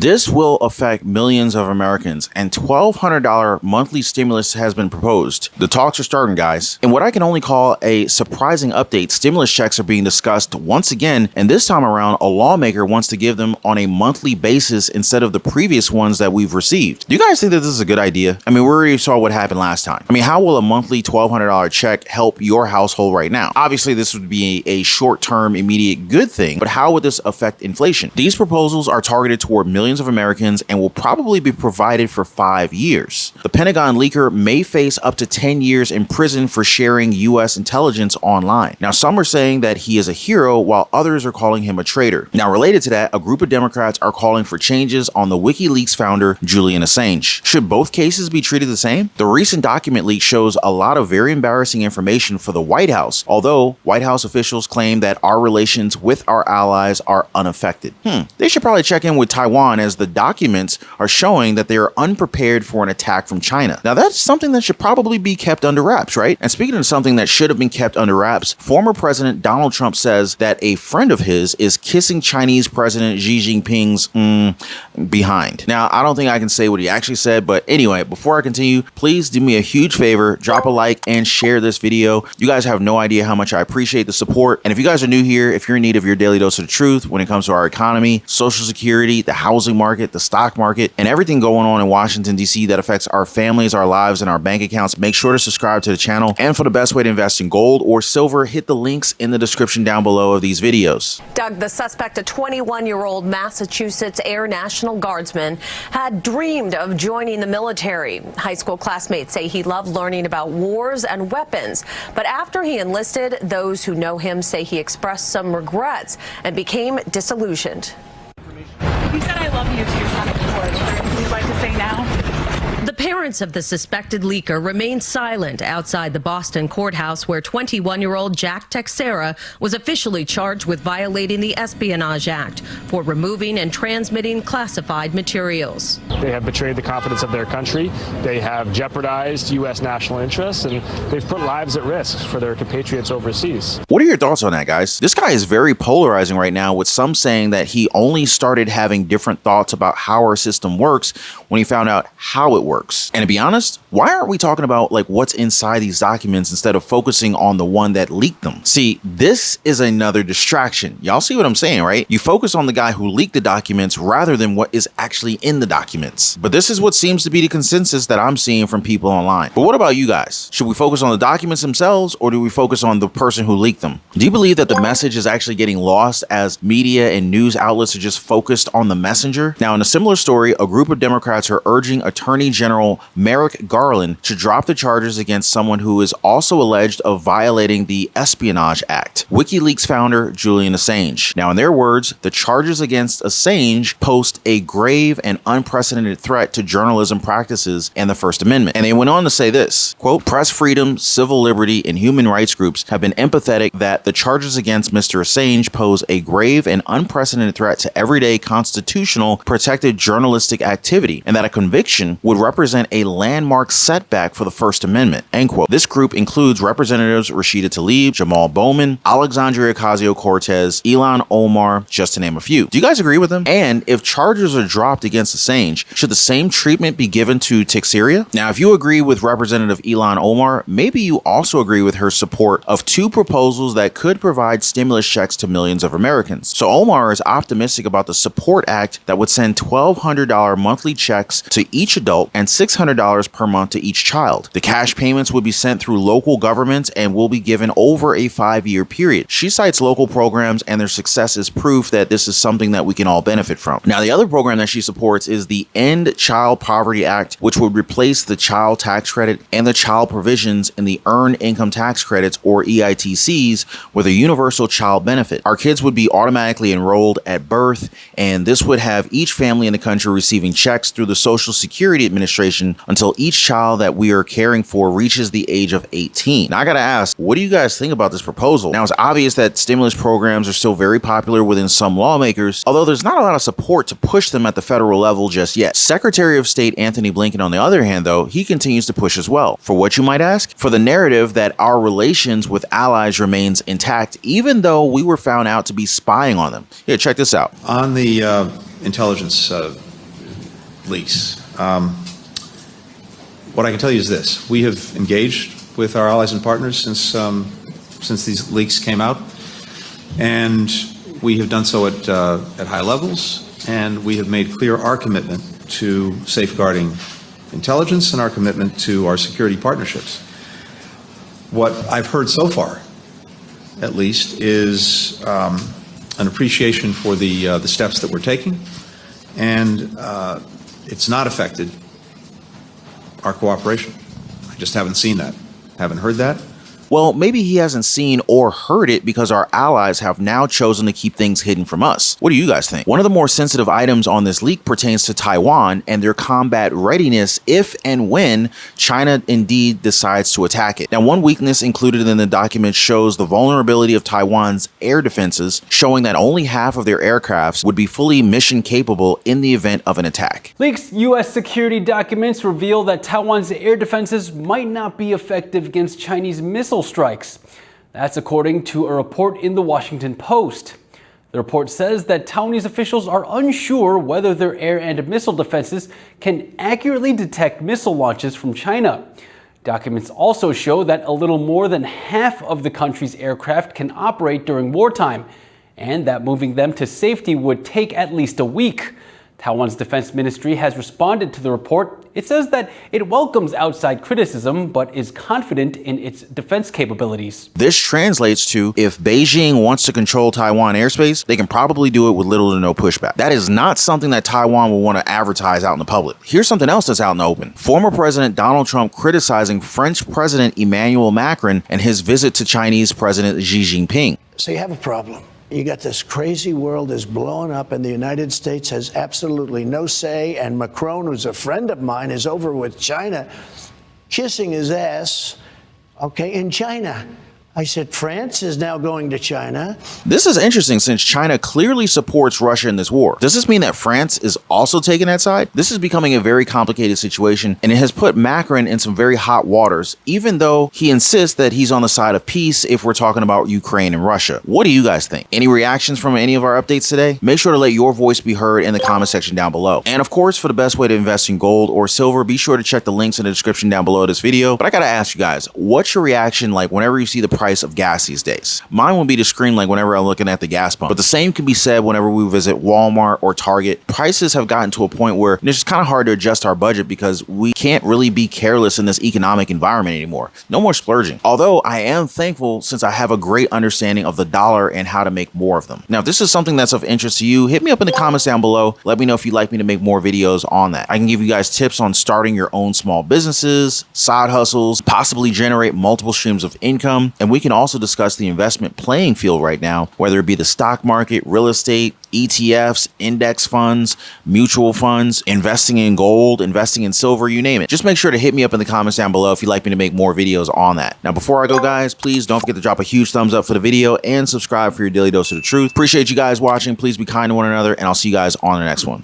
This will affect millions of Americans, and $1,200 monthly stimulus has been proposed. The talks are starting, guys. In what I can only call a surprising update, stimulus checks are being discussed once again, and this time around, a lawmaker wants to give them on a monthly basis instead of the previous ones that we've received. Do you guys think that this is a good idea? I mean, we already saw what happened last time. I mean, how will a monthly $1,200 check help your household right now? Obviously, this would be a short-term, immediate good thing, but how would this affect inflation? These proposals are targeted toward millions of Americans and will probably be provided for 5 years. The Pentagon leaker may face up to 10 years in prison for sharing U.S. intelligence online. Now, some are saying that he is a hero, while others are calling him a traitor. Now, related to that, a group of Democrats are calling for changes on the WikiLeaks founder, Julian Assange. Should both cases be treated the same? The recent document leak shows a lot of very embarrassing information for the White House, although White House officials claim that our relations with our allies are unaffected. They should probably check in with Taiwan, as the documents are showing that they are unprepared for an attack from China. Now, that's something that should probably be kept under wraps, right? And speaking of something that should have been kept under wraps, former President Donald Trump says that a friend of his is kissing Chinese President Xi Jinping's behind. Now, I don't think I can say what he actually said, but anyway, before I continue, please do me a huge favor, drop a like and share this video. You guys have no idea how much I appreciate the support. And if you guys are new here, if you're in need of your daily dose of the truth when it comes to our economy, Social Security, the housing market, the stock market, and everything going on in Washington, D.C. that affects our families, our lives, and our bank accounts, make sure to subscribe to the channel. And for the best way to invest in gold or silver, hit the links in the description down below of these videos. Doug, the suspect, a 21-year-old Massachusetts Air National Guardsman, had dreamed of joining the military. High school classmates say he loved learning about wars and weapons. But after he enlisted, those who know him say he expressed some regrets and became disillusioned. He said, "I love you" to your son before. Is there anything you'd like to say now? The parents of the suspected leaker remained silent outside the Boston courthouse, where 21-year-old Jack Texera was officially charged with violating the Espionage Act for removing and transmitting classified materials. They have betrayed the confidence of their country. They have jeopardized U.S. national interests, and they've put lives at risk for their compatriots overseas. What are your thoughts on that, guys? This guy is very polarizing right now, with some saying that he only started having different thoughts about how our system works when he found out how it works. And to be honest, why aren't we talking about like what's inside these documents instead of focusing on the one that leaked them? See, this is another distraction. Y'all see what I'm saying, right? You focus on the guy who leaked the documents rather than what is actually in the documents. But this is what seems to be the consensus that I'm seeing from people online. But what about you guys? Should we focus on the documents themselves, or do we focus on the person who leaked them? Do you believe that the message is actually getting lost as media and news outlets are just focused on the messenger? Now, in a similar story, a group of Democrats are urging Attorney General Merrick Garland to drop the charges against someone who is also alleged of violating the Espionage Act, WikiLeaks founder Julian Assange. Now, in their words, the charges against Assange post a grave and unprecedented threat to journalism practices and the First Amendment. And they went on to say this, quote, "Press freedom, civil liberty, and human rights groups have been empathetic that the charges against Mr. Assange pose a grave and unprecedented threat to everyday constitutional protected journalistic activity, and that a conviction would represent a landmark setback for the First Amendment," end quote. This group includes Representatives Rashida Tlaib, Jamal Bowman, Alexandria Ocasio-Cortez, Ilhan Omar, just to name a few. Do you guys agree with them? And if charges are dropped against Assange, should the same treatment be given to Texera? Now, if you agree with Representative Ilhan Omar, maybe you also agree with her support of two proposals that could provide stimulus checks to millions of Americans. So Omar is optimistic about the Support Act that would send $1,200 monthly checks to each adult and $600 per month to each child. The cash payments would be sent through local governments and will be given over a 5-year period. She cites local programs and their success as proof that this is something that we can all benefit from. Now, the other program that she supports is the End Child Poverty Act, which would replace the child tax credit and the child provisions in the Earned Income Tax Credits, or EITCs, with a universal child benefit. Our kids would be automatically enrolled at birth, and this would have each family in the country receiving checks through the Social Security Administration until each child that we are caring for reaches the age of 18. Now, I gotta ask, what do you guys think about this proposal? Now, it's obvious that stimulus programs are still very popular within some lawmakers, although there's not a lot of support to push them at the federal level just yet. Secretary of State Anthony Blinken, on the other hand, though, he continues to push as well. For what, you might ask? For the narrative that our relations with allies remains intact, even though we were found out to be spying on them. Here, check this out. On the intelligence leaks. What I can tell you is this. We have engaged with our allies and partners since these leaks came out, and we have done so at high levels, and we have made clear our commitment to safeguarding intelligence and our commitment to our security partnerships. What I've heard so far, at least, is an appreciation for the steps that we're taking, and it's not affected our cooperation. I just haven't seen that, haven't heard that. Well, maybe he hasn't seen or heard it because our allies have now chosen to keep things hidden from us. What do you guys think? One of the more sensitive items on this leak pertains to Taiwan and their combat readiness if and when China indeed decides to attack it. Now, one weakness included in the document shows the vulnerability of Taiwan's air defenses, showing that only half of their aircrafts would be fully mission capable in the event of an attack. Leaked U.S. security documents reveal that Taiwan's air defenses might not be effective against Chinese missile strikes. That's according to a report in the Washington Post. The report says that Taiwanese officials are unsure whether their air and missile defenses can accurately detect missile launches from China. Documents also show that a little more than half of the country's aircraft can operate during wartime, and that moving them to safety would take at least a week. Taiwan's defense ministry has responded to the report. It says that it welcomes outside criticism, but is confident in its defense capabilities. This translates to if Beijing wants to control Taiwan airspace, they can probably do it with little to no pushback. That is not something that Taiwan will want to advertise out in the public. Here's something else that's out in the open. Former President Donald Trump criticizing French President Emmanuel Macron and his visit to Chinese President Xi Jinping. So you have a problem. You got this crazy world is blowing up, and the United States has absolutely no say. And Macron, who's a friend of mine, is over with China, kissing his ass, in China. I said, France is now going to China. This is interesting since China clearly supports Russia in this war. Does this mean that France is also taking that side? This is becoming a very complicated situation, and it has put Macron in some very hot waters, even though he insists that he's on the side of peace if we're talking about Ukraine and Russia. What do you guys think? Any reactions from any of our updates today? Make sure to let your voice be heard in the comment section down below. And of course, for the best way to invest in gold or silver, be sure to check the links in the description down below this video. But I gotta ask you guys, what's your reaction like whenever you see the price of gas these days? Mine will be to scream like whenever I'm looking at the gas pump. But the same can be said whenever we visit Walmart or Target. Prices have gotten to a point where it's just kind of hard to adjust our budget because we can't really be careless in this economic environment anymore. No more splurging. Although I am thankful since I have a great understanding of the dollar and how to make more of them. Now, if this is something that's of interest to you, hit me up in the comments down below. Let me know if you'd like me to make more videos on that. I can give you guys tips on starting your own small businesses, side hustles, possibly generate multiple streams of income, and we can also discuss the investment playing field right now, whether it be the stock market, real estate, ETFs, index funds, mutual funds, investing in gold, investing in silver, you name it. Just make sure to hit me up in the comments down below if you'd like me to make more videos on that. Now, before I go, guys, please don't forget to drop a huge thumbs up for the video and subscribe for your daily dose of the truth. Appreciate you guys watching. Please be kind to one another, and I'll see you guys on the next one.